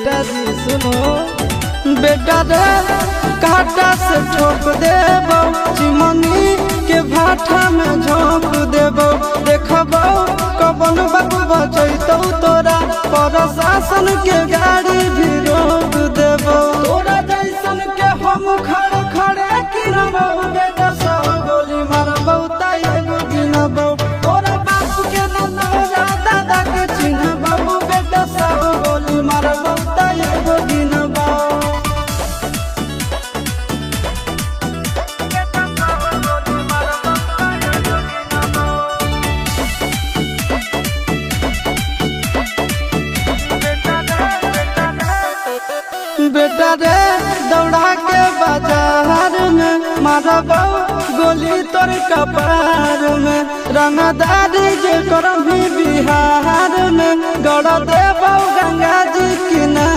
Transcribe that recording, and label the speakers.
Speaker 1: बेटा जी सुनो, बेटा रे काटा से ठोक देबो, चिमनी के भाटा में झोंक देबो। देखबो कबन बाबू बचैतौ तोरा, प्रशासन के गाड़ी भी रोक देबो। तोरा जैसन के हम खड़े खड़े गिनबो, बेटा सौ गोली मारबो त एगो गिनबो। तोरा बाप के न तोरा दादा के चिन्हबो, बेटा सौ गोली मारबो त एगो गिनबो। बेटा रे दौड़ा के बाजार में मारबो गोली तोर कपार में। रंगदारी जे करम भी बिहार में, गड़ देबो गंगा जी किनारे।